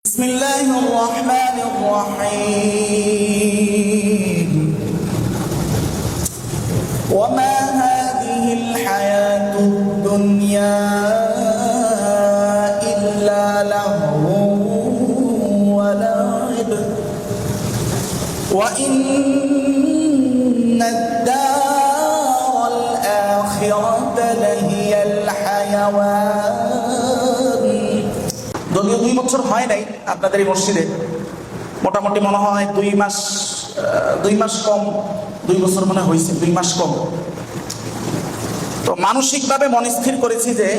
بسم الله الرحمن الرحيم وما هذه الحياة الدنيا إلا لهو ولعب وإن الدار الآخرة لهي الحيوان। যদিও 2 বছর হয় নাই আপনাদের এই মসজিদে, মোটামুটি মনে হয় 2 মাস কম, 2 বছর মনে হয়েছে, 2 মাস কম। তো মানসিকভাবে মনস্থির করেছি যে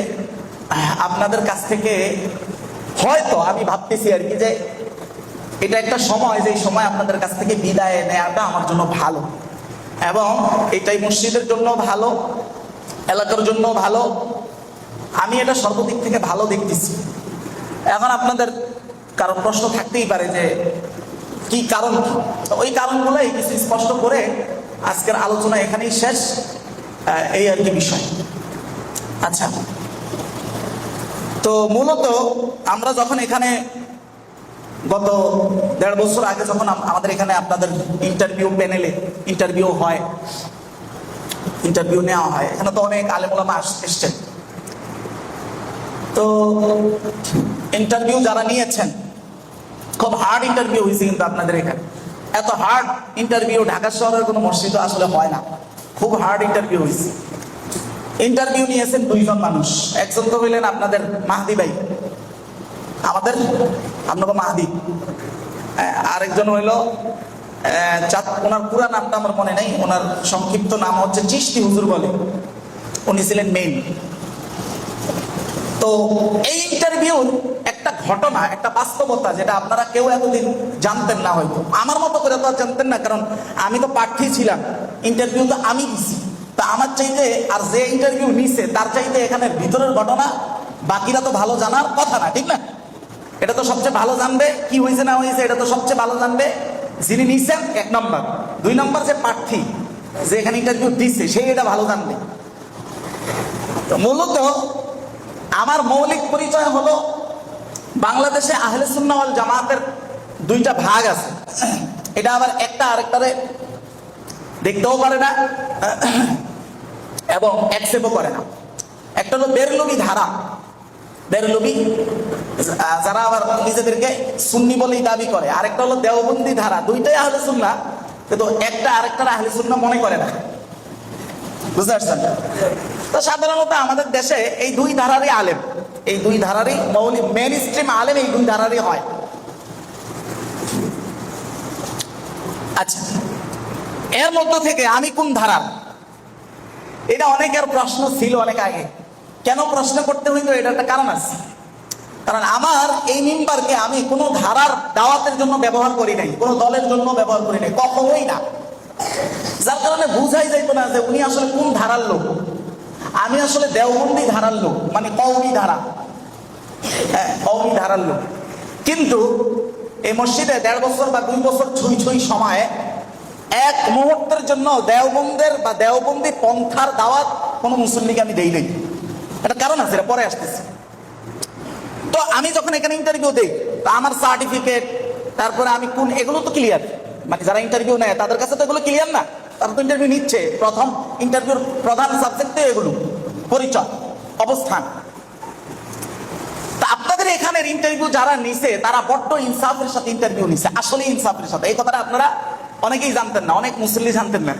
আপনাদের কাছ থেকে হয়তো আমি ভাবতেছি আর কি যে এটা একটা সময়, যে সময় আপনাদের কাছ থেকে বিদায় নেওয়াটা আমার জন্য ভালো, এবং এটাই মসজিদের জন্য ভালো, এলাকার জন্য ভালো। আমি এটা সর্বদিক থেকে ভালো দেখতেছি। এখন আপনাদের কারণ প্রশ্ন থাকতেই পারে যে কি কারণ, ওই কারণগুলোই কিছু স্পষ্ট করে আজকের আলোচনা এখানেই শেষ, এই আর কি বিষয়। আচ্ছা, তো মূলত আমরা যখন এখানে গত 1.5 বছর আগে যখন আমাদের এখানে আপনাদের ইন্টারভিউ প্যানেলে ইন্টারভিউ হয়, ইন্টারভিউ নেওয়া হয়, এখানে তো অনেক আলেম ওলামা এসছেন। তো ইন্টারভিউ যারা নিয়েছেন, খুব হার্ড ইন্টারভিউ হয়েছে কিন্তু আপনাদের এখানে। এত হার্ড ইন্টারভিউ ঢাকা শহরের কোনো মসজিদে আসলে হয় না, খুব হার্ড ইন্টারভিউ হয়েছে। ইন্টারভিউ নিয়েছেন 2 জন মানুষ। একজন তো হইলেন আপনাদের মাহদি ভাই, আমাদের আপনাকে মাহদি। আরেকজন হইল ওনার পুরা নামটা আমার মনে নেই, ওনার সংক্ষিপ্ত নাম হচ্ছে চিশতি হুজুর বলে, উনি ছিলেন মেইন। তো এই ইন্টারভিউর একটা ঘটনা, একটা বাস্তবতা, যেটা আপনারা কেউ এতদিন জানতেন না, হয়তো আমার মতো করে তো জানতেন না, কারণ আমি তো প্রার্থী ছিলাম, ইন্টারভিউ তো আমি দিছি। তা আমার চাইতে আর যে ইন্টারভিউ নিছে তার চাইতে এখানে ভিতরের ঘটনা বাকিরা তো ভালো জানার কথা না, ঠিক না? এটা তো সবচেয়ে ভালো জানবে কি হয়েছে না হয়েছে, এটা তো সবচেয়ে ভালো জানবে যিনি নিছেন 1 নম্বর। 2 নম্বর যে প্রার্থী, যে এখানে ইন্টারভিউ দিচ্ছে, সেই এটা ভালো জানবে। তো মূলত আমার মৌলিক পরিচয় হলো, বাংলাদেশে আহলে সুন্নাহ ওয়াল জামাতের 2টা ভাগ আছে। এটা আবার একটা আরেকটারে দেখতেও পারে না এবং অ্যাকসেপ্টও করে না। একটা হলো বেরলভী ধারা, বেরলভী যারা আবার নিজেদেরকে সুন্নি বলেই দাবি করে, আরেকটা হলো দেওবন্দি ধারা। 2টাই আহলে সুন্নাহ, কিন্তু একটা আরেকটার আহলে সুন্নাহ মনে করে না, বুঝতে পারছেন? তো সাধারণত আমাদের দেশে এই 2 ধারারই আলেম, এই 2 ধারারই মৌলিক মেন স্ট্রিম আলেম এই 2 ধারারই হয়। আচ্ছা, এর মধ্য থেকে আমি কোন ধারার, এটা অনেকের প্রশ্ন ছিল অনেক আগে। কেন প্রশ্ন করতে হইতো, এটা একটা কারণ আছে। কারণ আমার এই মিম্বারকে আমি কোনো ধারার দাওয়াতের জন্য ব্যবহার করি নাই, কোনো দলের জন্য ব্যবহার করি নাই, কখনোই না। যার কারণে বুঝাই যাইতো না যে উনি আসলে কোন ধারার লোক। আমি আসলে দেওবন্দি ধারার লোক, মানে কওমি ধারা, হ্যাঁ কওমি ধারার লোক। কিন্তু এই মসজিদে 1.5 বছর বা 2 বছর ছুঁই সময়ে এক মুহূর্তের জন্য দেওবন্দের বা দেওবন্দি পন্থার দাওয়াত কোনো মুসল্লিকে আমি দেই নাই। একটা কারণ আছে, এটা পরে আসতেছে। তো আমি যখন এখানে ইন্টারভিউ দেই, তো আমার সার্টিফিকেট, তারপরে আমি কোন, এগুলো তো ক্লিয়ার। মানে যারা ইন্টারভিউ নেয় তাদের কাছে তো এগুলো ক্লিয়ার না, তারা তো ইন্টারভিউ নিচ্ছে। প্রথম ইন্টারভিউর প্রধান সাবজেক্ট এগুলো, পরিচয়, অবস্থান। তা আপনাদের এখানের ইন্টারভিউ যারা নিছে তারা বড্ড ইনসাফের সাথে ইন্টারভিউ নিছে, আসলে ইনসাফের সাথে। এই কথাটা আপনারা অনেকেই জানতেন না, অনেক মুসল্লি জানতেন না।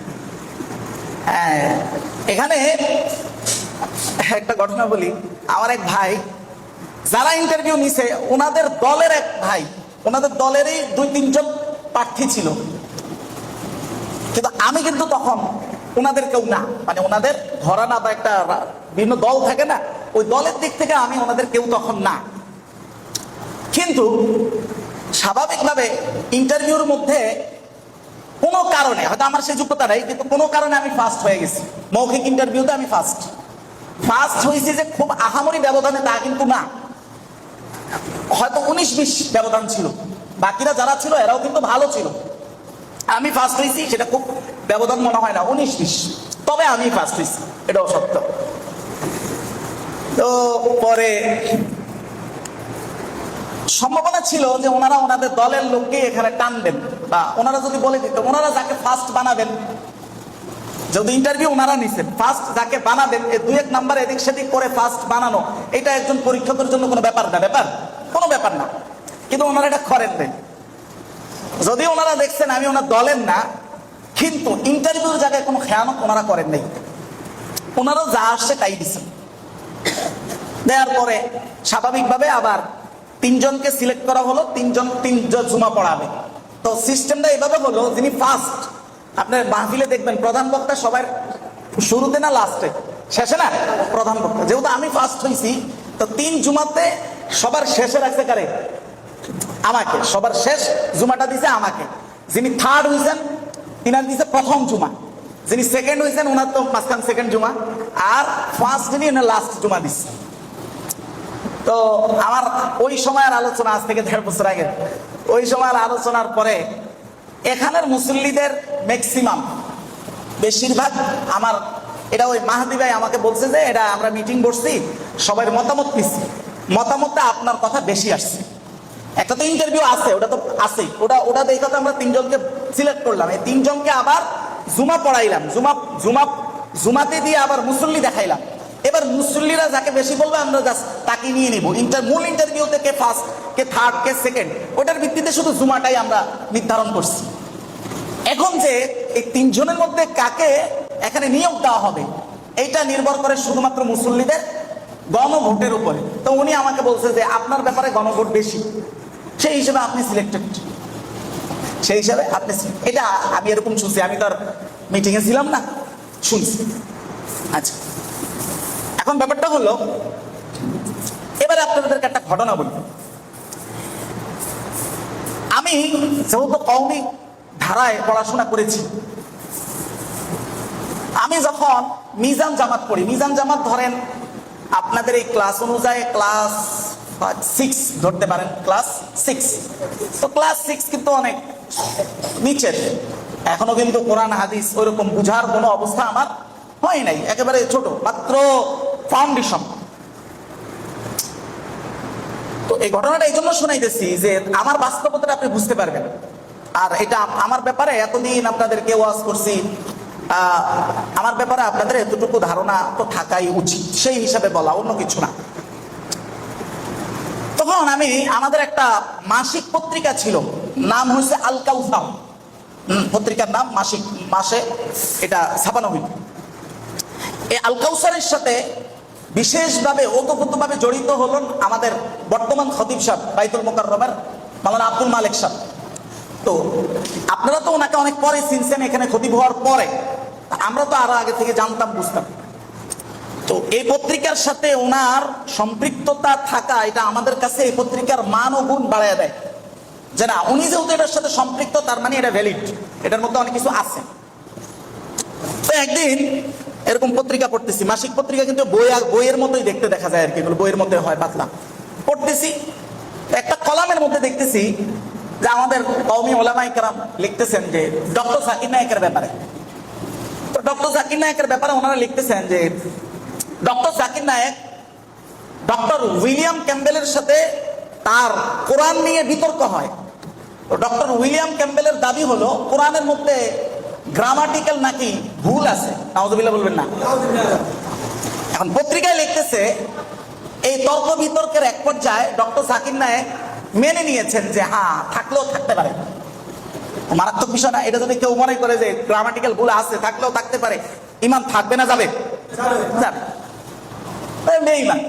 এখানে একটা ঘটনা বলি। আমার এক ভাই, যারা ইন্টারভিউ নিছে ওনাদের দলের এক ভাই, ওনাদের দলেরই 2-3 জন প্রার্থী ছিল, কিন্তু আমি কিন্তু তখন ওনাদের কেউ না, মানে ওনাদের ঘরানা বা একটা বিভিন্ন দল থাকে না, ওই দলের দিক থেকে আমি ওনাদের কেউ তখন না। কিন্তু স্বাভাবিকভাবে ইন্টারভিউর মধ্যে কোনো কারণে, হয়তো আমার সেই যোগ্যতা নাই, কিন্তু কোনো কারণে আমি ফার্স্ট হয়ে গেছি। মৌখিক ইন্টারভিউতে আমি ফার্স্ট হয়েছি, যে খুব আহামরি ব্যবধানে তা কিন্তু না, হয়তো 19-20 ব্যবধান ছিল। বাকিরা যারা ছিল এরাও কিন্তু ভালো ছিল। আমি ফার্স্ট হয়েছি, সেটা খুব ব্যবধান মনে হয় না, 19-20, তবে আমি ফার্স্ট হয়েছি, এটাও সত্য। তো পরে সম্ভাবনা ছিল যে ওনারা ওনাদের দলের লোককে এখানে টানবেন, বা ওনারা যদি বলে দিত ওনারা যাকে ফার্স্ট বানাবেন, যদি ইন্টারভিউ ওনারা নিছেন, ফার্স্ট যাকে বানাবেন, এই 2-1 নাম্বার এদিক সেদিক করে ফার্স্ট বানানো, এটা একজন পরীক্ষকের জন্য কোনো ব্যাপার না, কোনো ব্যাপার না। কিন্তু ওনারা এটা করেন নাই। যদি ওনারা দেখছেন আমি ওনার দলের না, কিন্তু ইন্টারভিউর জায়গায় কোনো খেয়ানত ওনারা করেন নাই। ওনারা যা আসছে তাই দিচ্ছেন। দেওয়ার পরে স্বাভাবিকভাবে আবার 3 জনকে সিলেক্ট করা হলো, 3 জন জুমা পড়াবে। তো সিস্টেমটা এভাবে হলো, যিনি ফার্স্ট, আপনার মাহফিলে দেখবেন প্রধান বক্তা সবার শুরুতে না লাস্টে, শেষে না প্রধান বক্তা। যেহেতু আমি ফার্স্ট হয়েছি, তো 3 জুমাতে সবার শেষে রাখছে কারে? আমাকে। সবার শেষ জুমাটা দিছে আমাকে। যিনি থার্ড হয়েছেন তিনার দিছে প্রথম জুমা, যিনি সেকেন্ড হয়েছেন ওনার তো মাঝখান সেকেন্ড জুমা, আর ফার্স্ট যিনি ওনার লাস্ট জুমা দিচ্ছে। তো আমার ওই সময়ের আলোচনা, আজ থেকে 1.5 বছর আগে, ওই সময়ের আলোচনার পরে এখানের মুসল্লিদের ম্যাক্সিমাম, বেশিরভাগ আমার, এটা ওই মাহাদি ভাই আমাকে বলছে যে এটা আমরা মিটিং বসছি, সবার মতামত নিচ্ছি, মতামতটা আপনার কথা বেশি আসছে। একটা তো ইন্টারভিউ আছে, ওটা তো আছেই, ওটা দেখে তো আমরা 3 জনকে সিলেক্ট করলাম। এই 3 জনকে আবার জুমা পড়াইলাম, জুমাতে দিয়ে আবার মুসল্লি দেখাইলাম। এবার মুসল্লিরা যাকে বেশি বলবে আমরা জাস্ট তাকে নিয়ে নিব। মূল ইন্টারভিউতে কে ফার্স্ট, কে থার্ড, কে সেকেন্ড, ওটার ভিত্তিতে শুধু জুমাটাই আমরা নির্ধারণ করছি। এখন যে এই 3 জনের মধ্যে কাকে এখানে নিয়োগ দেওয়া হবে, এইটা নির্ভর করে শুধুমাত্র মুসল্লিদের গণভোটের উপরে। তো উনি আমাকে বলছে যে আপনার ব্যাপারে গণভোট বেশি, সেই হিসেবে আপনি সিলেক্টেড, সেই হিসাবে আপনি। এটা আমি এরকম শুনছি, আমি তো আর মিটিংয়ে ছিলাম না, শুনছি। আচ্ছা, এখন ব্যাপারটা হলো, এবারে আপনাদেরকে একটা ঘটনা বলি। আমি যেহেতু কওমি ধারায় পড়াশোনা করেছি, আমি যখন মিজান জামাত পড়ি, মিজান জামাত ধরেন আপনাদের এই ক্লাস অনুযায়ী ক্লাস 6 ধরতে পারেন, ক্লাস 6। তো ক্লাস 6 কিন্তু অনেক নিচের, এখনো কিন্তু কোরআন হাদিস ওইরকম বুঝার কোনো অবস্থা আমার হয় নাই, একেবারে ছোট, মাত্র ফাউন্ডেশন। তো এই ঘটনাটা এই জন্য শোনাইতেছি যে আমার বাস্তবতাটা আপনি বুঝতে পারবেন। আর এটা আমার ব্যাপারে এতদিন আপনাদেরকে ওয়াজ করছি, আমার ব্যাপারে আপনাদের এতটুকু ধারণা তো থাকাই উচিত, সেই হিসাবে বলা, অন্য কিছু না। তখন আমাদের একটা মাসিক পত্রিকা ছিল, নাম হচ্ছে আল কাউসার, পত্রিকার নাম, মাসে এটা ছাপানো হইত। এই আল কাউসারের সাথে বিশেষভাবে ওতপ্রোতভাবে জড়িত হলেন আমাদের বর্তমান খতিব সাহেব, বাইতুল মোকাররমের মাওলানা আব্দুল মালিক সাহেব। তো আপনারা তো ওনাকে অনেক পরে চিনছেন, এখানে খতিব হওয়ার পরে, আমরা তো আরো আগে থেকে জানতাম, বুঝতাম। তো এই পত্রিকার সাথে ওনার সম্পৃক্ততা থাকা, এটা আমাদের কাছে এই পত্রিকার মান ও গুণ বাড়ায় দেয়, যে না উনি যেহেতু এটার সাথে সম্পৃক্ত, তার মানে এটা ভ্যালিড, এটার মধ্যে অনেক কিছু আছে। তো একদিন এরকম পত্রিকা পড়তেছি, মাসিক পত্রিকা, কিন্তু বইয়ের মতোই দেখতে দেখা যায় আর কি, বইয়ের মধ্যে হয় পাতলা, পড়তেছি। একটা কলামের মধ্যে দেখতেছি যে আমাদের কওমি ওলামায়ে কেরাম লিখতেছেন যে ডক্টর জাকির নায়েকের ব্যাপারে। তো ডক্টর জাকির নায়েকের ব্যাপারে ওনারা লিখতেছেন যে doctor Zakir Naik doctor William ক্যাম্বেলের সাথে তার কোরআন নিয়ে বিতর্ক হয়। তো ডক্টর উইলিয়াম ক্যাম্বেলের দাবি হলো কোরআনের মধ্যে গ্রামাটিক্যাল নাকি ভুল আছে, নাউযুবিল্লাহ বলবেন না। এখন পত্রিকায় লিখতেছে এই তর্ক বিতর্কের এক পর্যায়ে ডক্টর জাকির নায়েক মেনে নিয়েছেন যে হ্যাঁ থাকলেও থাকতে পারে, মারাত্মক বিষয় না। এটা যদি কেউ মনে করে যে গ্রামাটিক্যাল ভুল আছে, থাকলেও থাকতে পারে, ইমান থাকবে না যাবে? বেঈমান।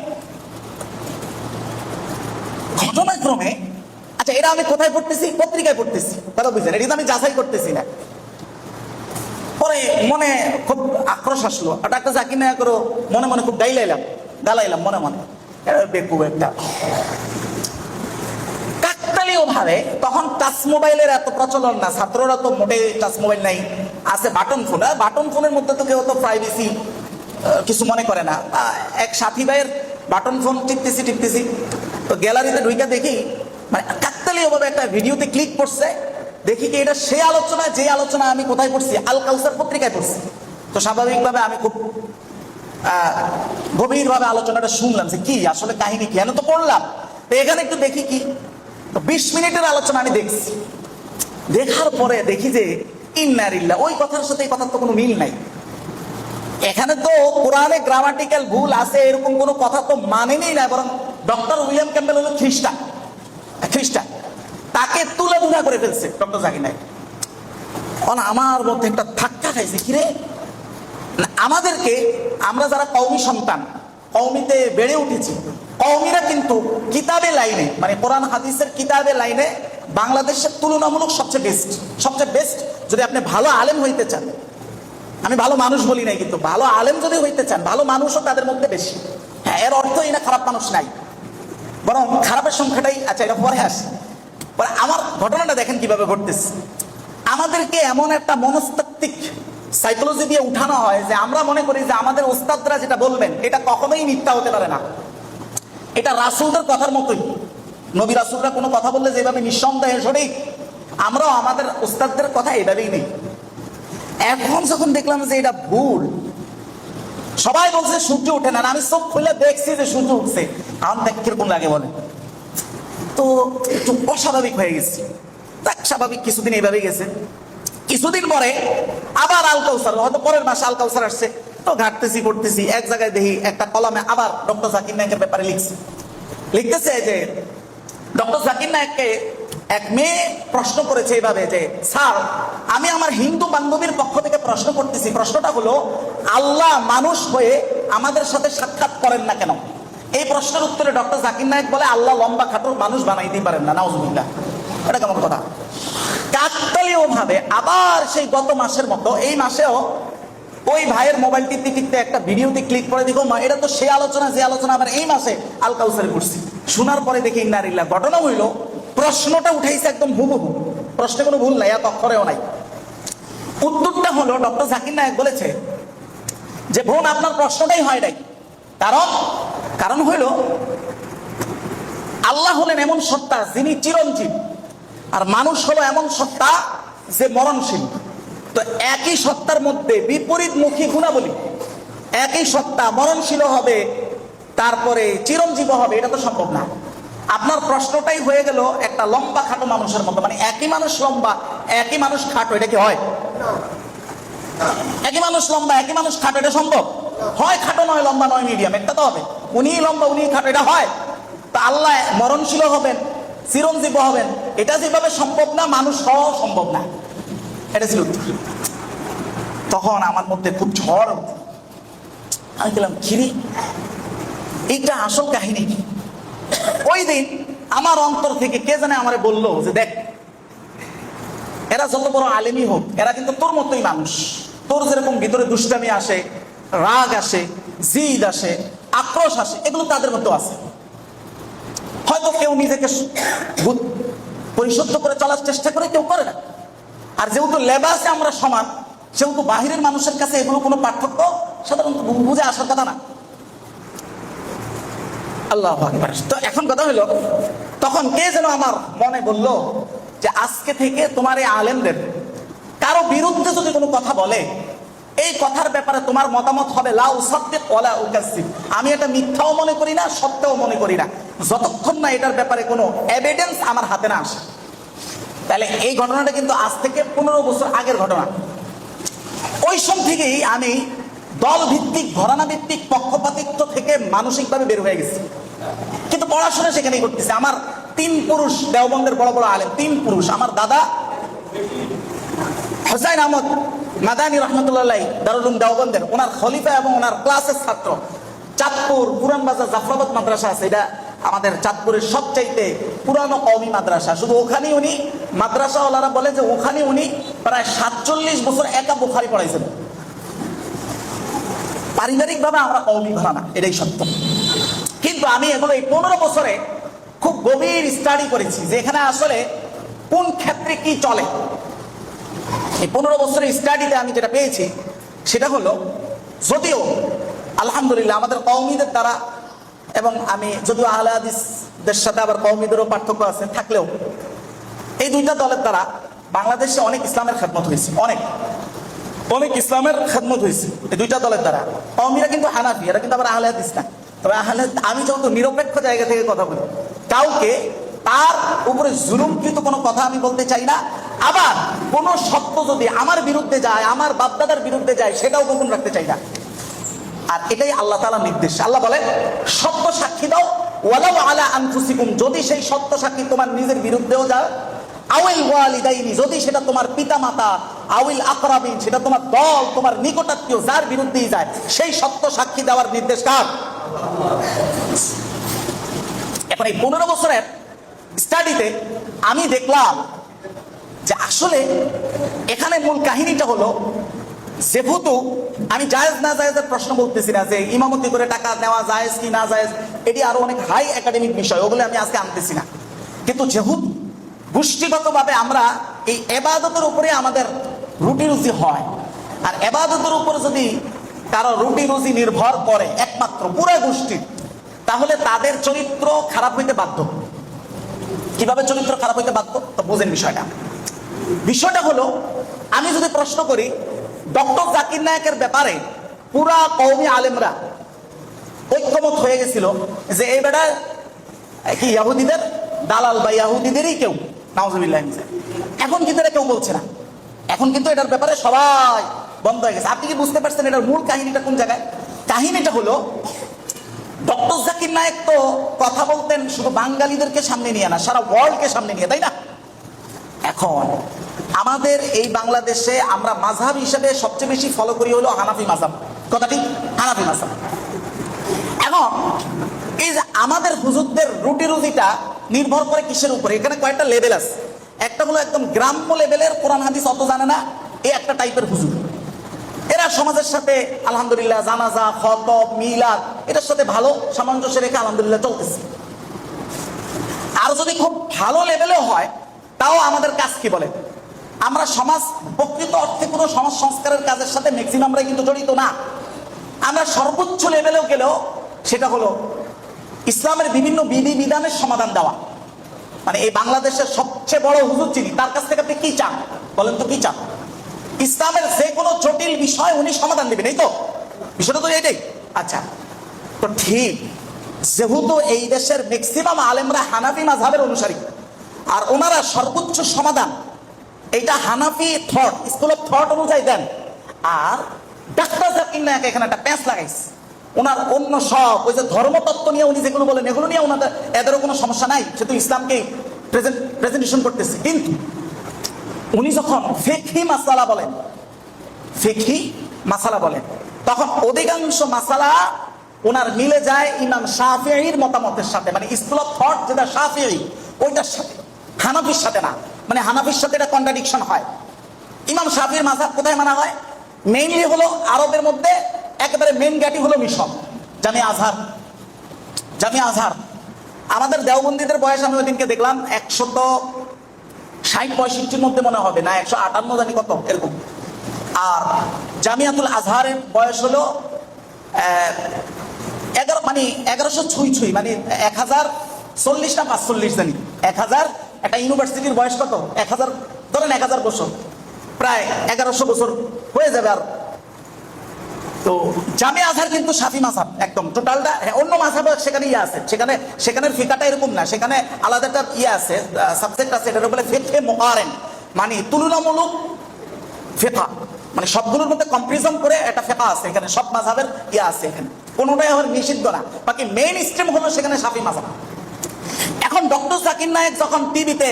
ঘটনাক্রমে, আচ্ছা এটা আমি কোথায় পড়তেছি? পত্রিকায় পড়তেছি, কথা বুঝছেন? এটা আমি যাচাই করতেছি না। পরে মনে খুব আক্রোশ আসলো, ডাক্তার জাকির নায়েকেরও মনে মনে খুব গালাইলাম মনে মনে, বেকুব একটা। কাকতালীয় ভাবে তখন টাচ মোবাইলের এত প্রচলন না, ছাত্ররা তো মোটে টাচ মোবাইল নাই, আছে বাটন ফোন। বাটন ফোনের মধ্যে তো কেউ তো প্রাইভেসি কিছু মনে করে না। এক সাথী ভাইয়ের বাটন ফোন টিপতেছি, তো গ্যালারিতে ঢুইকা দেখি মানে কাকতালীয় ভাবে একটা ভিডিওতে ক্লিক করছে, দেখি কি এটা সে আলোচনা, যে আলোচনা আমি কোথায় পড়ছি, আল কাউসার পত্রিকায় পড়ছি। তো স্বাভাবিকভাবে আমি খুব গভীরভাবে আলোচনাটা শুনলাম যে কি আসলে কাহিনী কি, তো পড়লাম। তো এখানে একটু দেখি কি, তো 20 মিনিটের আলোচনা আমি দেখছি। দেখার পরে দেখি যে ইন্নারিল্লাহ, ওই কথার সাথে এই কথার তো কোনো মিল নাই। এখানে তো কোরআনে গ্রামাটিক্যাল ভুল আছে এরকম কোনো কথা তো মানেনি না, বরং ডক্টর উইলিয়াম ক্যাম্বেল হলো খ্রিস্টান, তাকে তুলে ধুলা করে ফেলছে ডক্টর জাকির নায়েক। আমার মধ্যে একটা ধাক্কা খাইছে, কিরে আমাদেরকে, আমরা যারা কওমি সন্তান, কওমিতে বেড়ে উঠেছি, কওমিরা কিন্তু কিতাবে লাইনে, মানে কোরআন হাদিসের কিতাবে লাইনে বাংলাদেশের তুলনামূলক সবচেয়ে বেস্ট। যদি আপনি ভালো আলেম হইতে চান, আমি ভালো মানুষ বলি নাই, কিন্তু ভালো আলেম যদি হইতে চান, ভালো মানুষও তাদের মধ্যে বেশি। হ্যাঁ, এর অর্থ এই না খারাপ মানুষ নাই, বরং খারাপের সংখ্যাটাই, আচ্ছা এটা পরে আসে। আমার ঘটনাটা দেখেন কিভাবে ঘটতেছে। আমাদেরকে এমন একটা মনস্তাত্ত্বিক সাইকোলজি দিয়ে উঠানো হয় যে আমরা মনে করি যে আমাদের ওস্তাদরা যেটা বলবেন এটা কখনোই মিথ্যা হতে পারে না, এটা রাসূলদের কথার মতোই। নবী রাসূলরা কোনো কথা বললে যেভাবে নিঃসন্দেহে সঠিক, আমরাও আমাদের ওস্তাদদের কথা এভাবেই নেই। এখন যখন দেখলাম যে এটা ভুল, সবাই বলছে সূর্য ওঠে না, আমি চোখ খুলে দেখছি যে সূর্য উঠছে, আমার দেখ কিরকম লাগে বলে, তো একটু অস্বাভাবিক হয়ে গেছে। স্বাভাবিক কিছুদিন এইভাবেই গেছে। কিছুদিন পরে আবার আল কাউসার, হয়তো পরের মাসে আল কাউসার আসছে, তো ঘাটতেছি করতেছি, এক জায়গায় দেখি একটা কলামে আবার ডক্টর জাকির নায়েকের ব্যাপারে লিখতেছে যে ডক্টর জাকির নায়েককে এক মেয়ে প্রশ্ন করেছে এইভাবে যে, স্যার আমি আমার হিন্দু বান্ধবীর পক্ষ থেকে প্রশ্ন করতেছি, প্রশ্নটা হলো আল্লাহ মানুষ হয়ে আমাদের সাথে সাক্ষাৎ করেন না কেন? এই প্রশ্নের উত্তরে ডক্টর জাকির নায়েক বলে, আল্লাহ লম্বা খাটো মানুষ বানাইতেই পারেন না, নাউজুবিল্লাহ। এটা কেমন কথা? কাকতালীয় ভাবে আবার সেই গত মাসের মতো এই মাসেও ওই ভাইয়ের মোবাইল টিপতে একটা ভিডিওতে ক্লিক করে দেখো, এটা তো সেই আলোচনা যে আলোচনা আবার এই মাসে আল কাউসারে করছি। শোনার পরে দেখি ইন্নারিল্লাহ, ঘটনা হইল প্রশ্নটা উঠাইছে একদম হুবহু, প্রশ্নে কোনো ভুল নাই, এক অক্ষরেও নাই। উত্তরটা হলো ডক্টর জাকির নায়েক বলেছে যে বোন আপনার প্রশ্নটাই হয় নাই, কারণ হইল আল্লাহ হলেন এমন সত্তা যিনি চিরঞ্জীব, আর মানুষ হলো এমন সত্তা যে মরণশীল। তো একই সত্তার মধ্যে বিপরীতমুখী গুণাবলী, একই সত্তা মরণশীল হবে তারপরে চিরঞ্জীব হবে, এটা তো সম্ভব না। আপনার প্রশ্নটাই হয়ে গেল একটা লম্বা খাটো মানুষের মতো, মানে একই মানুষ লম্বা একই মানুষ খাটো, এটা কি হয়? একই মানুষ লম্বা একই মানুষ খাটো, এটা সম্ভব হয়? খাটো নয়, লম্বা নয়, মিডিয়াম, একটা তো হবে। উনি লম্বা উনি খাটো, এটা হয়? তা আল্লাহ মরণশীল হবেন, চিরঞ্জীব হবেন, এটা যেভাবে সম্ভব না, মানুষ হওয়া সম্ভব না। এটা ছিল উত্তর। তখন আমার মধ্যে খুব ঝড়, আমি গেলাম খিরি, এইটা আসল কাহিনী। ওই দিন আমার অন্তর থেকে কে জানে আমারে বললো যে দেখ, এরা যত বড় আলেমই হোক, এরা কিন্তু তোর মতোই মানুষ। তোর যেরকম ভিতরে দুষ্টামি আসে, রাগ আসে, জিদ আসে, আক্রোশ আসে, এগুলো তাদের মধ্যে আছে। হয়তো কেউ নিজেকে পরিশুদ্ধ করে চলার চেষ্টা করে, কেউ করে না। আর যেহেতু লেবাসে আমরা সমান, সেহেতু বাহিরের মানুষের কাছে এগুলো কোনো পার্থক্য সাধারণত বুঝে আসার কথা না। আল্লাহু আকবার। তো এখন কথা হলো, তখন কে যেন আমার মনে বলল যে আজকে থেকে তোমার এই আলেমদের কারো বিরুদ্ধে যদি কোনো কথা বলে, এই কথার ব্যাপারে তোমার মতামত হবে লা উসাদ্দিক ওয়ালা উকাজ্জিব, আমি এটা মিথ্যাও মনে করি না, সত্যও মনে করি না, যতক্ষণ না এটার ব্যাপারে কোনো এভিডেন্স আমার হাতে না আসে। তাহলে এই ঘটনাটা কিন্তু আজ থেকে 15 বছর আগের ঘটনা। ওই সময় থেকেই আমি দল ভিত্তিক, ঘরানা ভিত্তিক পক্ষপাতিত্ব থেকে মানসিকভাবে বের হয়ে গেছি, কিন্তু পড়াশোনা সেখানেই করতেছি। আমার 3 পুরুষ দেওবন্দের বড় বড় আলেম, 3 পুরুষ। আমার দাদা হুসাইন আহমদ মাদানী রহমতুল্লাহ দারুল উলুম দেওবন্দের, ওনার খলিফা এবং ওনার ক্লাসের ছাত্র। চাঁদপুর পুরান বাজার জাফরাবাদ মাদ্রাসা আছে, এটা আমাদের চাঁদপুরের সবচাইতে পুরানো কওমি মাদ্রাসা। শুধু ওখানে উনি, মাদ্রাসাওয়ালারা বলে যে ওখানে উনি প্রায় 47 বছর একা বুখারী পড়াইছেন। পারিবারিক ভাবে আমরা কওমি ঘরানা, এটাই সত্য। কিন্তু আমি এগুলো এই 15 বছরে খুব গভীর স্টাডি করেছি যে এখানে আসলে কোন ক্ষেত্রে কি চলে। এই 15 বছরের স্টাডিতে আমি যেটা পেয়েছি সেটা হলো, যদিও আলহামদুলিল্লাহ আমাদের কওমিদের দ্বারা, এবং আমি যদিও আহলে হাদিসদের সাথে আবার কওমিদেরও পার্থক্য আছে থাকলেও, এই দুইটা দলের দ্বারা বাংলাদেশে অনেক ইসলামের খেদমত হয়েছে, অনেক ইসলামের খেদমত হয়েছে এই দুইটা দলের দ্বারা। কওমিরা কিন্তু হানাফি, এরা কিন্তু আবার আহলে হাদিস না। তবে আমি যেহেতু নিরপেক্ষ জায়গা থেকে কথা বলি, কাউকে তার উপরে জুলুমকৃত কোনো কথা আমি বলতে চাই না। আবার কোন সত্য যদি আমার বিরুদ্ধে যায়, আমার বাপদাদার বিরুদ্ধে যায়, সেটাও গোপন রাখতে চাই না। আর এটাই আল্লাহ তাআলার নির্দেশ। আল্লাহ বলেন সত্য সাক্ষী দাও, ওয়ালাউ আলা আনফুসিকুম, যদি সেই সত্য সাক্ষী তোমার নিজের বিরুদ্ধেও যায়, আউল ওয়ালিদাইনি, যদি সেটা তোমার পিতামাতা, আউল আকরাবিন, সেটা তোমার দল, তোমার নিকটাত্মীয়, যার বিরুদ্ধেই যায়, সেই সত্য সাক্ষী দেওয়ার নির্দেশ কার? এখন এই 15 বছরের স্টাডিতে আমি দেখলাম যে আসলে এখানে মূল কাহিনীটা হলো, যেহেতু আমি জায়েজ না জায়েজের প্রশ্ন বলতেছি না, যে ইমামতি করে টাকা নেওয়া জায়েজ কি না জায়েজ, এটি আরো অনেক হাই একাডেমিক বিষয়, ওগুলো আমি আজকে আনতেছি না। কিন্তু যেহেতু গোষ্ঠীগতভাবে আমরা এই ইবাদতের উপরে আমাদের রুটি রুজি হয়, আর ইবাদতের উপর যদি কারো রুটি রুজি নির্ভর করে একমাত্র পুরো গোষ্ঠী, তাহলে তাদের চরিত্র খারাপ হইতে বাধ্য। কিভাবে চরিত্র খারাপ হইতে বাধ্য? তো বুঝেন বিষয়টা। বিষয়টা হলো, আমি যদি প্রশ্ন করি ডক্টর জাকির নায়েকের ব্যাপারে পুরা কওমি আলেমরা ঐক্যমত হয়ে গেছিল যে এই বেটা কি ইহুদিদের দালাল বা ইহুদিদেরই কেউ, নাউজুবিল্লাহ। এখন কিন্তু এটা কেউ বলছে না, এখন কিন্তু এটার ব্যাপারে সবাই বন্ধ হয়ে গেছে। আপনি কি বুঝতে পারছেন এটার মূল কাহিনীটা কোন জায়গায়? কাহিনীটা হলো, ডক্টর জাকির নায়েক তো কথা বলতেন শুধু বাঙালিদেরকে সামনে নিয়ে না, সারা ওয়ার্ল্ডকে সামনে নিয়ে, তাই না? এখন আমাদের এই বাংলাদেশে আমরা মাযহাব হিসেবে সবচেয়ে বেশি ফলো করি হলো হানাফি মাযহাব। কথা ঠিক, হানাফি মাযহাব। এখন এই যে আমাদের হুজুরদের রুটি রুজিটা নির্ভর করে কিসের উপরে? এখানে কয়েকটা লেভেল আছে। একটা হলো একদম গ্রাম্য লেভেলের, কোরআন হাদিস অত জানে না, এই একটা টাইপের হুজুর। এরা সমাজের সাথে আলহামদুলিল্লাহ জানাজা, খতব, মিলাদ, এটার সাথে ভালো সামঞ্জস্য রেখে আলহামদুলিল্লাহ চলতেছে। আর যদি খুব ভালো লেভেলেও হয়, তাও আমাদের কাজ কি বলে? আমরা সমাজ প্রকৃত অর্থে কোনো সমাজ সংস্কারের কাজের সাথে ম্যাক্সিমামরা কিন্তু জড়িত না। আমরা সর্বোচ্চ লেভেলেও গেলেও সেটা হলো ইসলামের বিভিন্ন বিধি বিধানের সমাধান দেওয়া। মানে এই বাংলাদেশের সবচেয়ে বড় হুজুর যিনি, তার কাছ থেকে আপনি কি চান বলেন তো? কি চান? ইসলামের যে কোনো জটিল বিষয় উনি সমাধান দিবেন, এই তো বিষয়টা তো এটাই। আচ্ছা, তো ঠিক যেহেতু এই দেশের ম্যাক্সিমাম আলেমরা হানাফি মাযহাবের অনুসারী, আর ওনারা সর্বোচ্চ সমাধান এইটা হানাফি থট, স্কুল অফ থট অনুযায়ী দেন, আর ডাক্তার জাকির নায়েক এখানে একটা প্যাঁচ লাগাইছে। ওনার অন্য সব ওই যে ধর্মতত্ত্ব নিয়ে উনি যেগুলো বলেন, এগুলো নিয়ে ওনাদের এদেরও কোনো সমস্যা নাই, সে তো ইসলামকে প্রেজেন্টেশন করতেছে। কিন্তু উনি যখন ফিকহি মাসালা বলেন, ফিকহি মাসালা বলেন, তখন অধিকাংশ মাসালা ওনার মিলে যায় ইমাম শাফিঈর মতামতের সাথে। মানে স্কুল অফ থট যেটা শাফিঈ, ওইটার সাথে, হানাফির সাথে না। মানে হানাফির সাথে এটা কন্ট্রাডিকশন হয়। ইমাম শাফিঈর মাযহাব কোথায় মানা হয়? মেইনলি হলো আরবের মধ্যে একেবারে মেইন ঘাঁটি হলো মিশর, জামিয়া আজহার। জামিয়া আজহার আমাদের দেওবন্দীদের বয়স আমি ওই দিনকে দেখলাম 160-65 মধ্যে মনে হবে, না 158 জানি কত এরকম। আর জামিয়াতুল আজহারের বয়স হলো 1100 ছুঁই, মানে 1040 না 45 জানি। 1000 একটা ইউনিভার্সিটির বয়স কত? 1000, ধরেন 1000 বছর, প্রায় 1100 বছর হয়ে যাবে। আর তো জামিয়া আজহার কিন্তু শাফি মাযহাব একদম টোটালটা। অন্য মাযহাব সেখানে ইয়ে আছে, সেখানের ফিকাটা এরকম না, সেখানে আলাদা একটা ইয়ে আছে, সাবজেক্ট আছে, এটা বলে ফিকহে মুকারেন, মানে তুলনামূলক ফিকহ। মানে সবগুলোর মধ্যে কম্পারিজন করে একটা ফিকহ আছে এখানে, সব মাযহাবের ইয়ে আছে এখানে, কোনোটাই আমার নিষিদ্ধ না। বাকি মেইন স্ট্রিম হলো সেখানে শাফি মাযহাব। এখন ডক্টর জাকির নায়েক যখন টিভিতে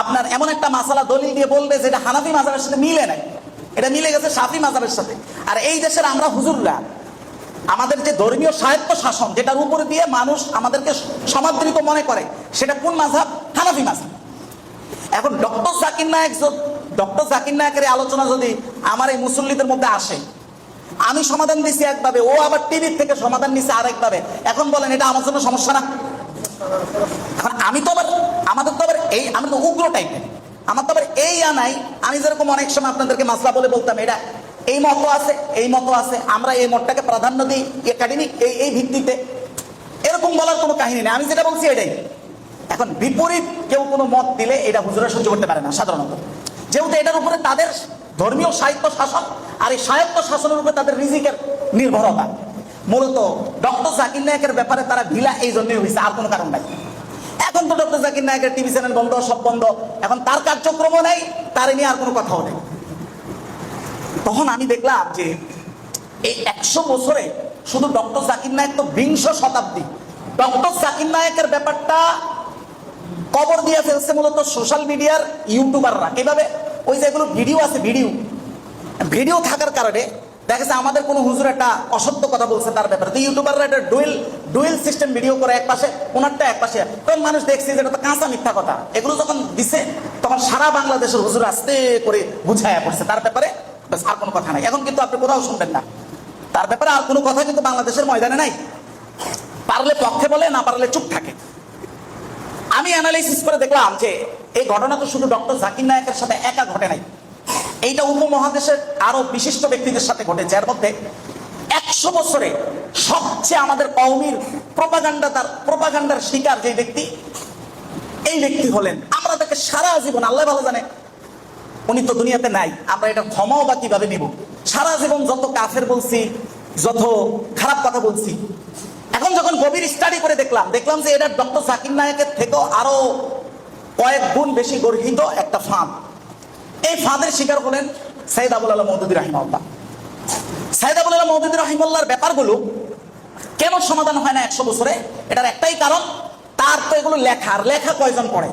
আপনার এমন একটা মাসালা দলিল দিয়ে বলবে যে এটা হানাফি মাযহাবের সাথে মিলে নাই, এটা মিলে গেছে শাফি মাযহাবের সাথে। আর এই দেশের আমরা হুজুররা আমাদের যে ধর্মীয় স্বায়ত্ত শাসন, যেটার উপরে দিয়ে মানুষ আমাদেরকে সমাদৃত মনে করে, সেটা কোন মাযহাব? হানাফি মাযহাব। এখন ডক্টর জাকির নায়েকের আলোচনা যদি আমার এই মুসল্লিদের মধ্যে আসে, আমি সমাধান দিছি একভাবে, ও আবার টিভির থেকে সমাধান নিছে আরেকভাবে, এখন বলেন এটা আমার জন্য সমস্যা না? এখন আমি তো আবার, আমাদের তো আবার এই, আমি তো উগ্র টাইপের, আমার তো আবার এই নাই। আমি যেরকম অনেক সময় আপনাদেরকে মাসলা বলে বলতাম এটা এই মত আছে, এই মত আছে, আমরা এই মতটাকে প্রাধান্য দিই একাডেমিক এই ভিত্তিতে, এরকম বলার কোনো কাহিনী নেই। আমি যেটা বলছি এটাই। এখন বিপরীত কেউ কোনো মত দিলে এটা হুজুরা সহ্য করতে পারে না সাধারণত, যেহেতু এটার উপরে তাদের ধর্মীয় সাহিত্য শাসন, আর এই সাহিত্য শাসনের উপরে তাদের রিজিকের নির্ভরতা। মূলত ডক্টর জাকির নায়েকের ব্যাপারে তারা ঢিলা এই জন্যই হয়েছে, আর কোনো কারণ নাই। এখন এখন তো ডক্টর জাকির নায়েকের টিভি চ্যানেল বন্ধ, সব বন্ধ, এখন তার কার্যক্রমও নেই, তার নিয়ে আর কোনো কথাও নেই। তখন আমি দেখলাম যে এই 100 বছরে শুধু ডক্টর জাকির নায়েক তো বিংশ শতাব্দী, ডক্টর জাকির নায়েকের ব্যাপারটা কবর দিয়ে ফেলছে মূলত সোশ্যাল মিডিয়ার ইউটিউবাররা। কিভাবে? ওই যে এগুলো ভিডিও আছে, ভিডিও থাকার কারণে দেখা যাচ্ছে আমাদের কোনো হুজুর একটা অসত্য কথা বলছে তার ব্যাপারে, তো ইউটিউবাররা একটা ডুয়েল সিস্টেম ভিডিও করে, এক পাশে ওনারটা এক পাশে, তখন মানুষ দেখছে যে এটা তো কাঁচা মিথ্যা কথা। এগুলো যখন দিছে তখন সারা বাংলাদেশের হুজুর আস্তে করে বুঝাইয়া পড়ছে তার ব্যাপারে, ব্যাস আর কোনো কথা নাই। এখন কিন্তু আপনি কোথাও শুনবেন না তার ব্যাপারে আর কোনো কথা, কিন্তু বাংলাদেশের ময়দানে নাই। পারলে পক্ষে বলে, না পারলে চুপ থাকে। আমি অ্যানালাইসিস করে দেখলাম যে এই ঘটনা তো শুধু ডক্টর জাকির নায়েকের সাথে একা ঘটে নাই, এইটা উপমহাদেশের আরো বিশিষ্ট ব্যক্তিদের সাথে ঘটেছে। এর মধ্যে 100 বছরে সবচেয়ে আমাদের কওমির প্রোপাগান্ডার শিকার যে ব্যক্তি, এই ব্যক্তি হলেন, আমরা তাকে সারা জীবন, আল্লাহ ভালো জানে উনি তো দুনিয়াতে নাই, আমরা এটা ক্ষমাও বা কিভাবে নিব, সারা জীবন যত কাফের বলছি, যত খারাপ কথা বলছি, এখন যখন গভীর স্টাডি করে দেখলাম যে এটা ডক্টর জাকির নায়েকের থেকেও আরো কয়েক গুণ বেশি গর্হিত একটা ফাঁদ। এই ফাঁদের শিকার হলেন সৈয়দ আবুল আলা মওদুদী রাহিমাহুল্লাহ। সৈয়দ আবুল আলা মওদুদী রাহিমাহুল্লাহর ব্যাপারগুলো কেন সমাধান হয় না 100 বছরে? এটার একটাই কারণ, তার তো এগুলো লেখা কয়জন পড়ে?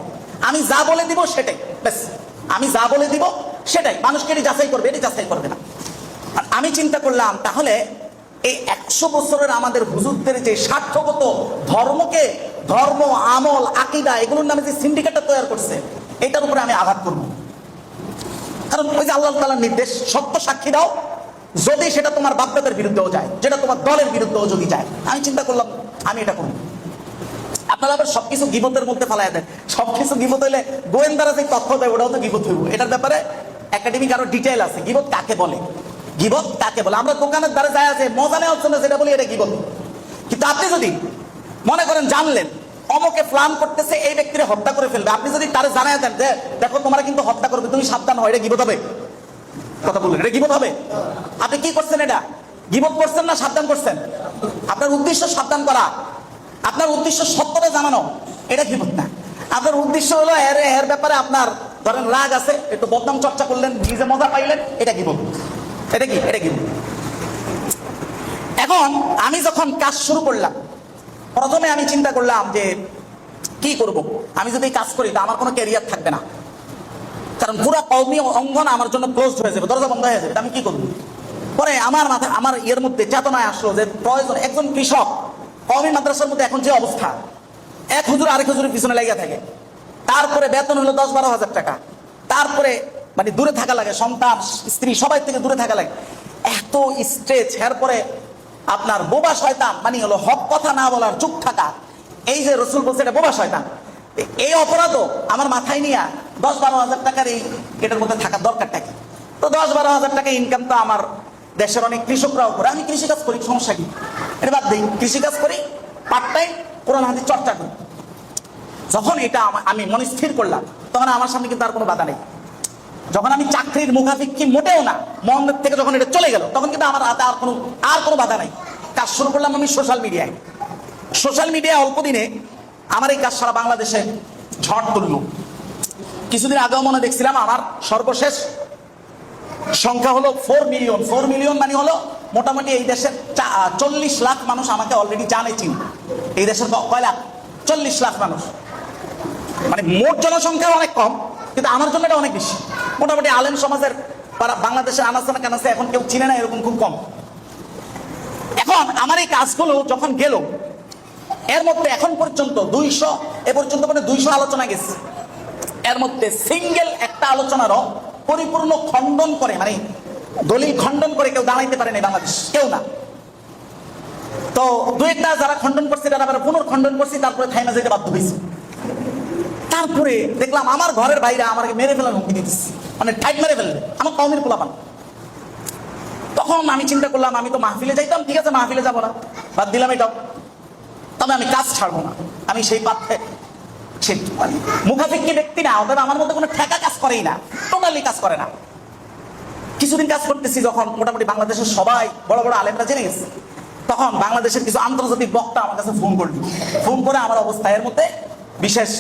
আমি যা বলে দিব সেটাই, ব্যাস আমি যা বলে দিব সেটাই, মানুষকে এটি যাচাই করবে, এটি যাচাই করবে না। আর আমি চিন্তা করলাম তাহলে এই 100 বছরের আমাদের হুজুরদের যে স্বার্থগত ধর্ম, আমল, আকীদা এগুলোর নামে যে সিন্ডিকেটটা তৈরি করছে, এটার উপরে আমি আঘাত করব। কারণ ওই যে আল্লাহ তাআলার নির্দেশ, সত্য সাক্ষী দাও, যদি সেটা তোমার বাপদাদের বিরুদ্ধেও যায়, যেটা তোমার দলের বিরুদ্ধেও যদি যায়। আমি চিন্তা করলাম আমি এটা করব। আপনারা আবার সবকিছু গীবতের মধ্যে ফেলাইয়া দেন, সবকিছু গীবত হইলে গোয়েন্দারা যে তথ্য দেয় ওটাও তো গীবত হইব। এটার ব্যাপারে একাডেমিক আরো ডিটেইল আছে, গীবত কাকে বলে, আমরা দোকানের দ্বারা যায় আছে মজা নেওয়ার জন্য যেটা বলি এটা গীবত। কিন্তু আপনি যদি মনে করেন জানলেন অমকে প্ল্যান করতেছে এই ব্যক্তিরে হত্যা করে ফেলবে, আপনি যদি তারে জানায় দেন যে দেখো তোমার কিন্তু হত্যা করবে, তুমি সাবধান হও, এটা গীবত হবে? কথা বললেন এটা গীবত হবে? আপনি কি করছেন? এটা গীবত করছেন না সাবধান করছেন? আপনার উদ্দেশ্য সাবধান করা, আপনার উদ্দেশ্য সত্যটা জানানো, এটা গীবত না। আপনার উদ্দেশ্য হলো এর ব্যাপারে আপনার ধরেন রাগ আছে, একটু বদনাম চর্চা করলেন, নিজে মজা পাইলেন, এটা গীবত। এটা কি? এখন আমি যখন কাজ শুরু করলাম, প্রথমে আমি চিন্তা করলাম যে কি করব, আমি যদি কাজ করি তা আমার কোনো ক্যারিয়ার থাকবে না, কারণ পুরো কওমি অঙ্গন আমার জন্য ক্লোজড হয়ে যাবে, দরজা বন্ধ হয়ে যাবে, আমি কি করব? পরে আমার এর মধ্যে চেতনায় আসলো যে প্রয়োজন একজন কৃষক, কওমি মাদ্রাসার মধ্যে এখন যে অবস্থা, এক হুজুর আরেক হুজুরের পিছনে লাগিয়ে থাকে, তারপরে বেতন হলো 10-12 হাজার টাকা, তারপরে মানে দূরে থাকা লাগে, সন্তান স্ত্রী সবাই থেকে দূরে থাকা লাগে, এত স্ট্রেস। এরপরে আপনার বোবা শয়তান মানে হলো হক কথা না বলার, চুপ থাকা, এই যে রসুল বলছে এটা বোবা শয়তান, এই অপরাধও আমার মাথায় নিয়ে 10-12 হাজার টাকার এই এটার মধ্যে থাকার দরকারটা কি? তো 10-12 হাজার টাকা ইনকাম তো আমার দেশের অনেক কৃষকরাও করে, আমি কৃষিকাজ করি, সমস্যা কি? এটা বাদ দিই, কৃষিকাজ করি, পার্ট টাইম কোরআন হাদিস চর্চা করি। যখন এটা আমি মনে স্থির করলাম, তখন আমার সামনে কিন্তু আর কোনো বাধা নেই। যখন আমি চাকরির মুখাপেক্ষি মোটেও না, মন থেকে যখন এটা চলে গেল, তখন কিন্তু আমার হাতে আর কোনো বাধা নাই। কাজ শুরু করলাম আমি সোশ্যাল মিডিয়ায় অল্প দিনে আমার এই কাজ সারা বাংলাদেশে ঝড় তুলল। কিছুদিন আগেও মনে দেখছিলাম আমার সর্বশেষ সংখ্যা হলো 4 মিলিয়ন। 4 মিলিয়ন মানে হলো মোটামুটি এই দেশের 40 লাখ মানুষ আমাকে অলরেডি জানে, চিন। এই দেশের কয় লাখ? 40 লাখ মানুষ, মানে মোট জনসংখ্যা অনেক কম, কিন্তু আমার জন্য এটা অনেক বেশি। মোটামুটি আলেম সমাজের বাংলাদেশের আনাচে কানাচে এখন কেউ চিনে না, এরকম খুব কম। এখন আমার এই কাজগুলো যখন গেল, এর মধ্যে এখন পর্যন্ত 200 এ পর্যন্ত মানে 200 আলোচনা গেছে। এর মধ্যে সিঙ্গেল একটা আলোচনারও পরিপূর্ণ খণ্ডন করে, মানে দলিল খণ্ডন করে কেউ দাঁড়াইতে পারেনি বাংলাদেশ, কেউ না। তো দু একটা যারা খণ্ডন করছে তারা আবার পুনর্খণ্ডন করছি, তারপরে থাইমা যেতে বাধ্য হয়েছে। তারপরে দেখলাম আমার ঘরের বাইরে আমাকে মেরে ফেলার হুমকি দিতেছে, মানে ঠাইট মেরে ফেলবে, আমার কওমের পোলাপান। তখন আমি চিন্তা করলাম আমি তো মাহফিলে যাইতাম, ঠিক আছে মাহফিলে যাবো না, বাদ দিলাম এটাও, তবে আমি কাজ ছাড়বো না। আমি সেই পাথে মুখাফিক্কি ব্যক্তি না, অথবা আমার মধ্যে কোনো ঠেকা কাজ করেই না, টোটালি কাজ করে না। কিছুদিন কাজ করতেছি, যখন মোটামুটি বাংলাদেশের সবাই বড় বড় আলেমরা জেনে গেছে, তখন বাংলাদেশের কিছু আন্তর্জাতিক বক্তা আমার কাছে ফোন করে আমার অবস্থা। এর মধ্যে বিশেষ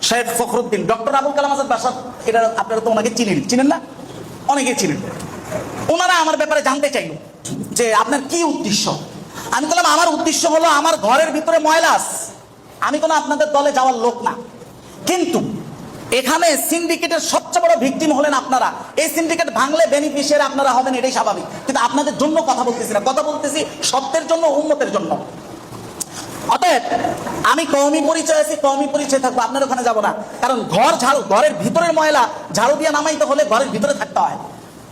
শেখ ফখরুদ্দিন, ডক্টর আবুল কালাম আজাদ বাসার, এটা আপনারা তো ওনাকে চিনেন না, অনেকেই চিনেন। ওনারা আমার ব্যাপারে জানতে চাইল যে আপনার কি উদ্দেশ্য। আমি বললাম আমার উদ্দেশ্য হলো আমার ঘরের ভিতরে ময়লা আছে, আমি কোনো আপনাদের দলে যাওয়ার লোক না, কিন্তু এখানে সিন্ডিকেটের সবচেয়ে বড় ভিকটিম হলেন আপনারা। এই সিন্ডিকেট ভাঙলে বেনিফিশিয়ারি আপনারা হবেন, এটাই স্বাভাবিক, কিন্তু আপনাদের জন্য কথা বলতেছি না, কথা বলতেছি সত্যের জন্য, উম্মতের জন্য। অতএব আমি কওমি পরিচয় আছি, কওমি পরিচয় থাকবো, আপনার ওখানে যাব না। কারণ ঘরের ভিতরের ময়লা ঝাড়ু দিয়ে নামাইতে হলে ঘরের ভিতরে থাকতে হয়।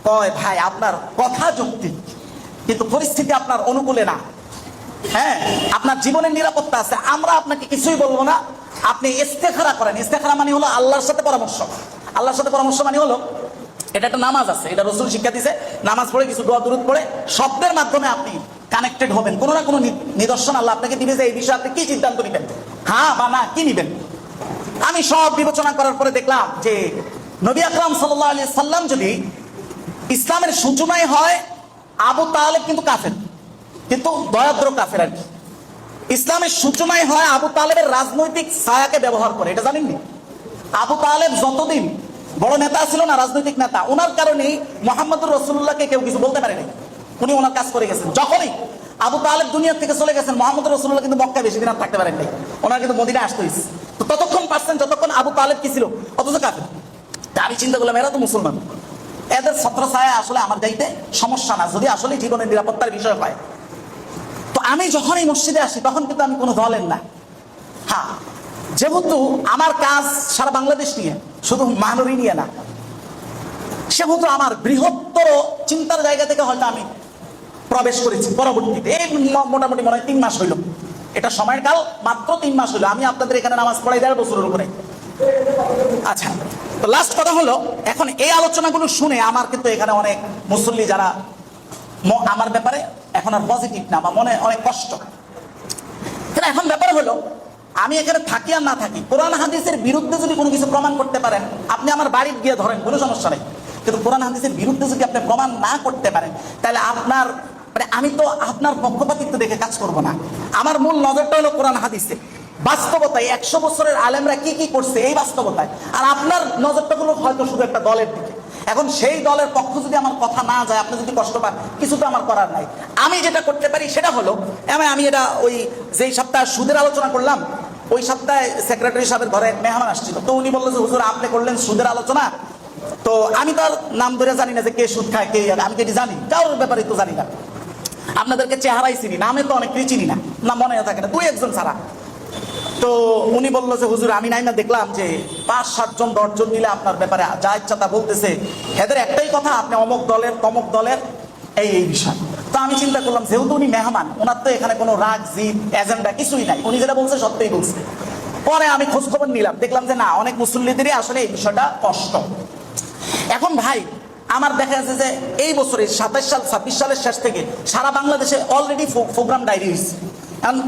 কয় ভাই আপনার কথা যৌক্তিক, কিন্তু পরিস্থিতি আপনার অনুকূলে না। হ্যাঁ, আপনার জীবনের নিরাপত্তা আছে, আমরা আপনাকে কিছুই বলবো না, আপনি ইস্তেখারা করেন। ইস্তেখারা মানে হলো আল্লাহর সাথে পরামর্শ। আল্লাহর সাথে পরামর্শ মানে হলো, এটা একটা নামাজ আছে, এটা রাসূল শিক্ষা দিয়েছে, নামাজ পড়ে কিছু দোয়া দুরূদ পড়ে শব্দের মাধ্যমে আপনি কানেক্টেড হবেন, কোনো না কোনো নিদর্শন আল্লাহ আপনাকে দিবে যে এই বিষয়ে আপনি কি সিদ্ধান্ত নেবেন, হ্যাঁ বা না, কি নেবেন। আমি সব বিবেচনা করার পরে দেখলাম যে নবী আকরাম সাল্লাল্লাহু আলাইহি সাল্লাম যদি ইসলামের সূচনায় হয়, আবু তালেব কিন্তু কাফের, কিন্তু দয়াদ্র কাফের আর কি। ইসলামের সূচনায় হয় আবু তালেবের রাজনৈতিক ছায়াকে ব্যবহার করে, এটা জানেননি? আবু তালেব যতদিন বড় নেতা ছিল না, রাজনৈতিক নেতা, ওনার কারণেই মুহাম্মদুর রাসূলুল্লাহকে কেউ কিছু বলতে পারেনি, উনি ওনার কাজ করে গেছেন। যখনই আবু তালেব দুনিয়া থেকে চলে গেছেন, মুহাম্মদুর রাসূলুল্লাহ কিন্তু মক্কায় বেশি দিন আর থাকতে পারেন নাই, ওনার কিন্তু মদিনায় আসতে হয়েছে। তো ততক্ষণ পারছেন যতক্ষণ আবু তালেব কি ছিল, অথচ কাফের। আমি চিন্তা করলাম এরা তো মুসলমান, এদের ছত্রছায়া আসলে আমার যাইতে সমস্যা না, যদি আসলে জীবনের নিরাপত্তার বিষয় হয়। তো আমি যখন এই মসজিদে আসি তখন কিন্তু আমি কোনো দলের না। হ্যাঁ, যেহেতু আমার কাজ সারা বাংলাদেশ নিয়ে, শুধু মানবী নিয়ে না, সেহেতু আমার বৃহত্তর চিন্তার জায়গা থেকে হয়তো আমি প্রবেশ করেছি পরবর্তীতে। এই মোটামুটি মনে হয় 3 মাস হইল, এটা সময়ের কাল মাত্র 3 মাস হইল। আমি আপনাদের এখানে নামাজ পড়াই 1.5 বছরের উপরে। আচ্ছা, তো লাস্ট কথা হলো, এখন এই আলোচনাগুলো শুনে আমার কিন্তু এখানে অনেক মুসল্লি যারা আমার ব্যাপারে এখন আর পজিটিভ না, বা মনে অনেক কষ্ট। কিন্তু এখন ব্যাপার হলো, আমি এখানে থাকি আর না থাকি, কোরআন হাদিসের বিরুদ্ধে যদি কোনো কিছু প্রমাণ করতে পারেন, আপনি আমার বাড়ি গিয়ে ধরেন, কোনো সমস্যা নেই, কিন্তু কোরআন হাদিসের বিরুদ্ধে যদি আপনি প্রমাণ না করতে পারেন, তাহলে আপনার মানে আমি তো আপনার পক্ষপাতিত্ব দেখে কাজ করব না। আমার মূল নজরটা হলো কোরআন হাদিসে, বাস্তবতায় 100 বছরের আলেমরা কি কি করছে এই বাস্তবতায়। আর আপনার নজরটা হলো হয়তো শুধু একটা দলের দিকে। এখন সেই দলের পক্ষ যদি আমার কথা না যায়, আপনি যদি কষ্ট পান, কিছু তো আমার করার নাই। আমি যেটা করতে পারি সেটা হলো, আমি এটা ওই যেই সপ্তাহে সুদের আলোচনা করলাম, ওই সপ্তাহে সেক্রেটারি সাহেবের ঘরে মেহমান আসছিল, তো উনি বললো যে হুজুর আপনি করলেন সুদের আলোচনা, তো আমি তো আর নাম ধরে জানি না যে কে সুদ খায় কে, আমি কি জানি, কারোর ব্যাপারে তো জানি না, আপনাদেরকে চেহারাই চিনি, নামে তো অনেক চিনি না, না মনে থাকে না, 2-1 জন ছাড়া। তো উনি বললো যে হুজুর আমি নাই না দেখলাম যে 5-7 জন 10 জন মিলে আপনার ব্যাপারে যা ইচ্ছা তা বলতেছে, এদের একটাই কথা, আপনি অমুক দলের তমুক দলের এই বিষয়। তো আমি চিন্তা করলাম যেহেতু উনি মেহমান, ওনার তো এখানে কোনো রাগ জিদ এজেন্ডা কিছুই নাই, উনি যেটা বলছে সত্যিই বলছে। পরে আমি খোঁজ খবর নিলাম, দেখলাম যে না, অনেক মুসল্লিদেরই আসলে এই বিষয়টা কষ্ট। এখন ভাই আমার দেখা যাচ্ছে যে এই বছরে 27-26 সালের শেষ থেকে সারা বাংলাদেশে অলরেডি প্রোগ্রাম ডায়রি হয়েছে। কারণ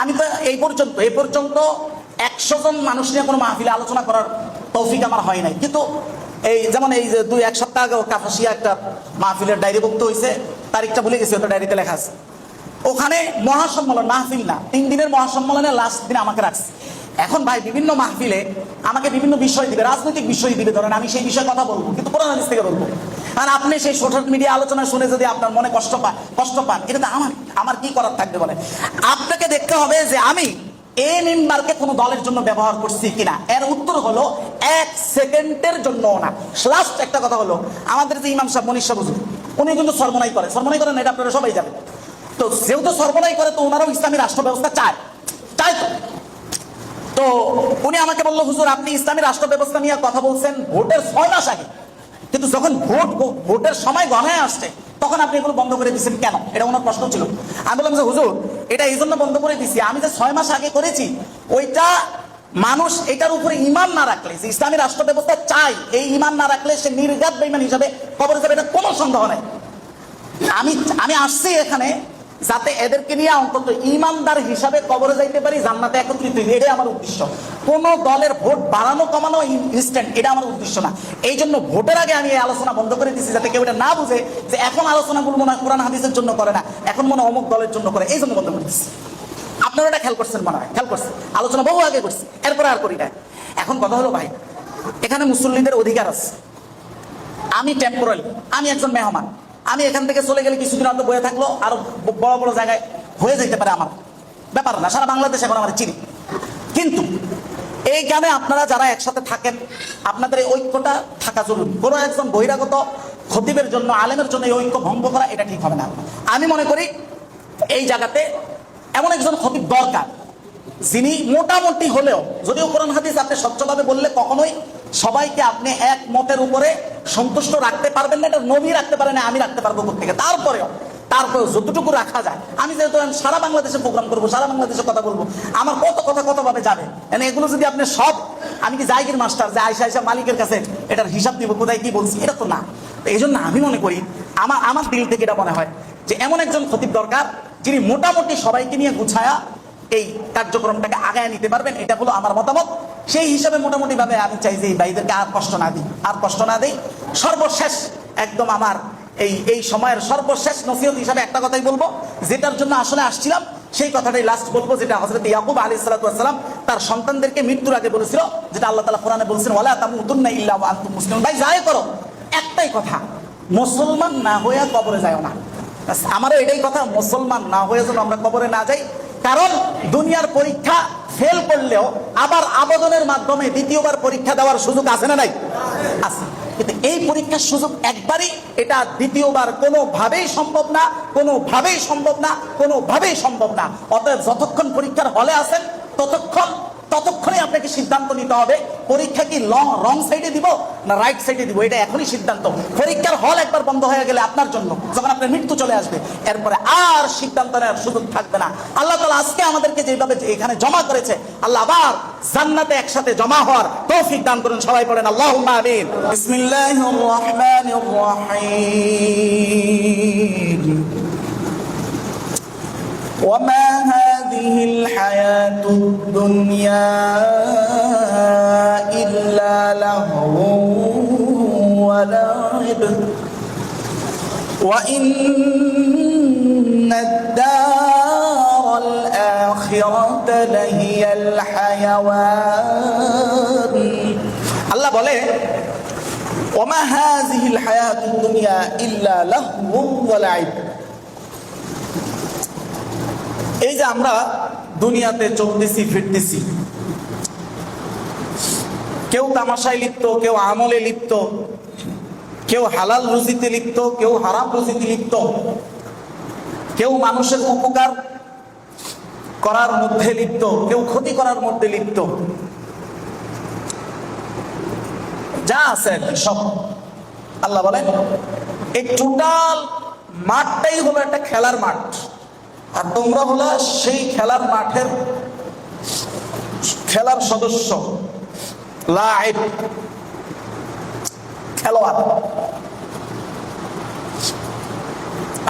আমি তো এই পর্যন্ত 100 জন মানুষ নিয়ে কোনো মাহফিলে আলোচনা করার তৌফিক আমার হয় নাই। কিন্তু এই যেমন এই যে 2-1 সপ্তাহ আগে কাপাসিয়া একটা মাহফিলের ডায়েরিভুক্ত হয়েছে, তারিখটা ভুলে গেছি, ওটা ডায়েরিতে লেখা আছে। ওখানে মহাসম্মেলন, মাহফিল না, 3 দিনের মহাসম্মেলনের লাস্ট দিন আমাকে রাখছে। এখন ভাই বিভিন্ন মাহফিলে আমাকে বিভিন্ন বিষয় দিবে, রাজনৈতিক বিষয় দিবে, ধরেন আমি সেই বিষয়ে কথা বলবো, কিন্তু কোরআন হাদিস থেকে বলবো। আর আপনি সেই সোশ্যাল মিডিয়া আলোচনা শুনে যদি আপনার মনে কষ্ট পান, এটা তো আমার কি করার থাকবে বলে? আপনাকে দেখতে হবে যে আমি এই মেম্বারকে কোনো দলের জন্য ব্যবহার করছি কিনা। এর উত্তর হলো 1 সেকেন্ডের জন্য না। লাস্ট একটা কথা হলো, আমাদের যে ইমাম সাহেব মনীষ হুজুর, উনি কিন্তু সর্বনাই করেন, এটা আপনারা সবাই জানেন। তো যেহেতু সর্বনাই করে, তো ওনারাও ইসলামী রাষ্ট্র ব্যবস্থা চায় তো উনি আমাকে বললো হুজুর আপনি ইসলামী রাষ্ট্র ব্যবস্থা নিয়ে কথা বলছেন ভোটের 6 মাস আগে, কিন্তু যখন ভোটের সময় গণায় আসছে তখন আপনি এগুলো বন্ধ করে দিচ্ছেন কেন? এটা ওনার প্রশ্ন ছিল। আমি বললাম যে হুজুর এটা এই জন্য বন্ধ করে দিছি, আমি যে 6 মাস আগে করেছি ওইটা মানুষ এটার উপরে ঈমান না রাখলে, যে ইসলামী রাষ্ট্র ব্যবস্থা চাই, এই ঈমান না রাখলে সে নির্ঘাত বেঈমান হিসাবে কবরে যাবে, এটা কোনো সন্দেহ নাই। আমি আসছি এখানে যাতে এদেরকে নিয়ে অন্তত ইমানদার হিসাবে কবরে যাইতে পারি, জান্নাতে একত্রিত হই, এটাই আমার উদ্দেশ্য। কোন দলের ভোট বাড়ানো কমানো ইনস্ট্যান্ট, এটা আমার উদ্দেশ্য না। এই জন্য ভোটের আগে আমি এই আলোচনা বন্ধ করে দিচ্ছি, যাতে কেউ এটা না বুঝে যে এখন আলোচনাগুলো মনে হয় কোরআন হাদিসের জন্য করে না, এখন মনে হয় অমুক দলের জন্য করে, এই জন্য বন্ধ করে দিচ্ছি। আপনারা এটা খেয়াল করছেন মনে হয়, খেয়াল করছেন, আলোচনা বহু আগে করছি, এরপরে আর করি না। এখন কথা হলো ভাই, এখানে মুসল্লিদের অধিকার আছে। আমি টেম্পোরারি, আমি একজন মেহমান, আমি এখান থেকে চলে গেলে কিছুদিন হয়তো বয়ে থাকলো, আরো বড় বড় জায়গায় হয়ে যেতে পারে, আমার ব্যাপার না, সারা বাংলাদেশ এখন আমার চিনি। কিন্তু এইখানে আপনারা যারা একসাথে থাকেন, আপনাদের এই ঐক্যটা থাকা জরুরি। কোনো একজন বহিরাগত খতিবের জন্য, আলেমের জন্য এই ঐক্য ভঙ্গ করা এটা ঠিক হবে না। আমি মনে করি এই জায়গাতে এমন একজন খতিব দরকার, যিনি মোটামুটি হলেও, যদিও কোরআন হাদিস আপনি স্বচ্ছভাবে বললে কখনোই সবাইকে আপনি এক মতের উপরে সন্তুষ্ট রাখতে পারবেন না, এটা নবী রাখতে পারে না, আমি রাখতে পারবো থেকে। তারপরেও যতটুকু রাখা যায়, আমি যেহেতু সারা বাংলাদেশে প্রোগ্রাম করবো, সারা বাংলাদেশে কথা বলবো, আমার কত কথা কতভাবে যাবে, এগুলো যদি আপনি সব, আমি কি জায়গির মাস্টার যে আয়সা আয়সা মালিকের কাছে এটার হিসাব দিব কোথায় কি বলছি, এটা তো না। এই জন্য আমি মনে করি, আমার দিল থেকে এটা মনে হয় যে এমন একজন খতিব দরকার, যিনি মোটামুটি সবাইকে নিয়ে গুছায়া এই কার্যক্রমটাকে আগায় নিতে পারবেন। এটা হলো আমার মতামত। সেই হিসাবে মোটামুটি ভাবে আমি চাই যে এই ভাইদেরকে আর কষ্ট না দিই। সর্বশেষ একদম আমার এই সময়ের সর্বশেষ নসিহত হিসাবে একটা কথাই বলবো, যেটার জন্য আসলে আসছিলাম সেই কথাটাই লাস্ট বলবো, যেটা হযরত ইয়াকুব আলাইহিস সালাতু ওয়াস সালাম তার সন্তানদেরকে মৃত্যুর আগে বলেছিল, যেটা আল্লাহ তাআলা কোরআনে বলেছেন, ওয়ালা তামুতুন্না ইল্লা ওয়া আনতুম মুসলিমুন। ভাই যাই করো, একটাই কথা, মুসলমান না হয়ে কবরে যাও না। আমারও এটাই কথা, মুসলমান না হয়ে যেন আমরা কবরে না যাই। কারণ দুনিয়ার পরীক্ষা ফেল করলেও আবার আবেদনের মাধ্যমে দ্বিতীয়বার পরীক্ষা দেওয়ার সুযোগ আছে না নাই? আছে। কিন্তু এই পরীক্ষার সুযোগ একবারই, এটা দ্বিতীয়বার কোনোভাবেই সম্ভব না, কোনোভাবেই সম্ভব না, কোনোভাবেই সম্ভব না। অতএব যতক্ষণ পরীক্ষার হলে আছেন ততক্ষণই আপনাকে সিদ্ধান্ত নিতে হবে, পরীক্ষা কি রং সাইডে দিব না রাইট সাইডে দিব, এটা এখনই সিদ্ধান্ত। পরীক্ষার হল একবার বন্ধ হয়ে গেলে আপনার জন্য, যখন আপনার মৃত্যু চলে আসবে, এরপরে আর সিদ্ধান্ত নেওয়ার সুযোগ থাকবে না। আল্লাহ তাআলা আজকে আমাদেরকে যেভাবে এখানে জমা করেছে, আল্লাহ আবার জান্নাতে একসাথে জমা হওয়ার তৌফিক দান করুন। সবাই পড়েন আল্লাহুম্মা আমিন। বিসমিল্লাহির রহমানির রহিম। وما هذه الحياة الدنيا إلا لهو ولعب وإن الدار الآخرة لهي الحيوان। আল্লাহ বলে, وما هذه الحياة الدنيا إلا لهو ولعب। এই যে আমরা দুনিয়াতে চলতেছি ফিরতেছি, কেউ তামাশায় লিপ্ত, কেউ আমলে লিপ্ত, কেউ হালাল রুজিতে লিপ্ত, কেউ হারাম রুজিতে লিপ্ত, কেউ মানুষের উপকার করার মধ্যে লিপ্ত, কেউ ক্ষতি করার মধ্যে লিপ্ত, যা আছে সব। আল্লাহ বলেন এই টোটাল মাঠটাই হলো একটা খেলার মাঠ, আর তোমরা হলো সেই খেলার মাঠের খেলার সদস্য, লাইব, খেলোয়াড়।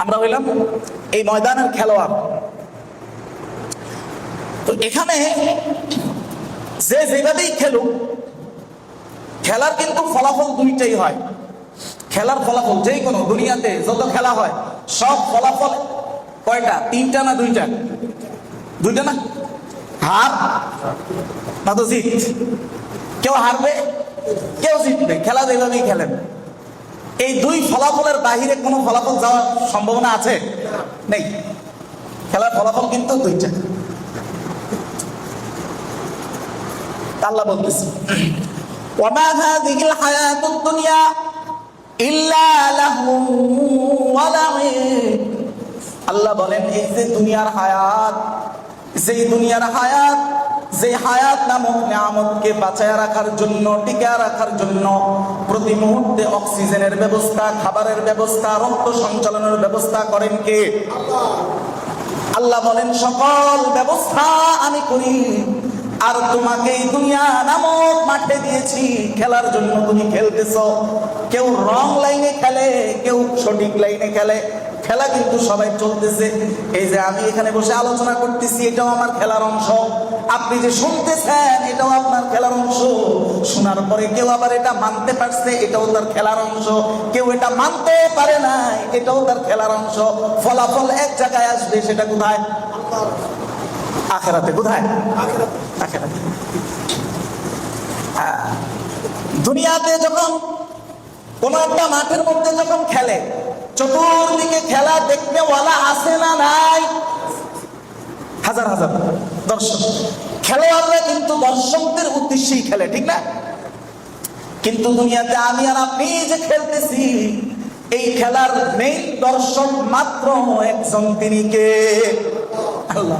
আমরা হইলাম এই ময়দানের খেলোয়াড়। তো এখানে যে যেভাবেই খেলুক, খেলার কিন্তু ফলাফল দুইটাই হয়। খেলার ফলাফল যেই কোনো দুনিয়াতে যত খেলা হয়, সব ফলাফল কয়টা? তিনটা না দুইটা? দুইটা না? হার না তো জিত। কেউ হারবে, কেউ জিতবে, খেলা যেভাবেই খেলেন। এই দুই ফলাফলের বাহিরে কোনো ফলাফল যাওয়ার সম্ভাবনা আছে? নেই। খেলার ফলাফল কিন্তু দুইটা। আল্লাহ বলতেছে, ওয়ামা হাযিহিল হায়াতুদ দুনিয়া ইল্লা লাহু ওয়া লা'ib। আল্লাহ বলেন এই যে দুনিয়ার হায়াত, যে হায়াত নামক নিয়ামতকে বাঁচায় রাখার জন্য, টিকে রাখার জন্য প্রতি মুহূর্তে অক্সিজেনের ব্যবস্থা, খাবারের ব্যবস্থা, রক্ত সঞ্চালনের ব্যবস্থা করেন কে? আল্লাহ বলেন সকল ব্যবস্থা আমি করি, আর তোমাকে এই দুনিয়া নামক মাঠে দিয়েছি খেলার জন্য। তুমি খেলতেছো, কেউ রং লাইনে খেলে, কেউ সঠিক লাইনে খেলে, খেলা কিন্তু সবাই চলতেছে। এই যে আমি এখানে বসে আলোচনা করতেছি, এটাও আমার খেলার অংশ। আপনি যে শুনতেছেন, এটাও আপনার খেলার অংশ। শোনার পরে কেউ আবার এটা মানতে পারছে, এটাও তার খেলার অংশ। কেউ এটা মানতে পারে না, এটাও তার খেলার অংশ। ফলাফল এক জায়গায় আসবে, সেটা কোথায়? আখেরাতে। কোথায়? আখেরাতে। দুনিয়াতে যখন কোন একটা মাঠের মধ্যে যখন খেলে, চতুর্দিকে খেলা দেখতে ওয়ালা আছে না নাই? হাজার হাজার দর্শক। খেলোয়াড়রা কিন্তু দর্শকদের উদ্দেশ্যেই খেলে, ঠিক না? কিন্তু দুনিয়াতে আমি আর আপনি যে খেলতেছি, এই খেলার মেইন দর্শক মাত্র একজন, তিনি কে? আল্লাহ।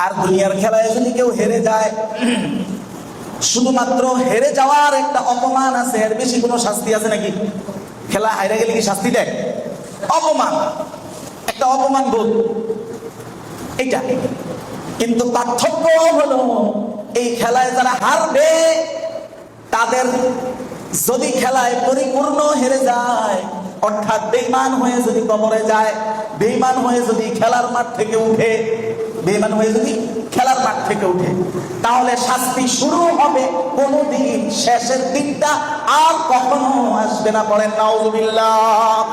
আর দুনিয়ার খেলায় যদি কেউ হেরে যায়, শুধুমাত্র হেরে যাওয়ার একটা অপমান আছে, এর বেশি কোনো শাস্তি আছে নাকি? খেলা হাইরে গেলে কি শাস্তি দেয়? অপমান, একটা অপমান বোধ, এইটা। কিন্তু পার্থক্য হলো, এই খেলায় যারা হারবে, তাদের যদি খেলায় পরিপূর্ণ হেরে যায়, অর্থাৎ বেঈমান হয়ে যদি কবরে যায়, বেঈমান হয়ে যদি খেলার মাঠ থেকে উঠে, বেঈমান হয়ে যদি খেলার মাঠ থেকে উঠে, তাহলে শাস্তি শুরু হবে কোনদিন, শেষের দিনটা আর কখনো আসবে না। বলেন নাউজুবিল্লাহ।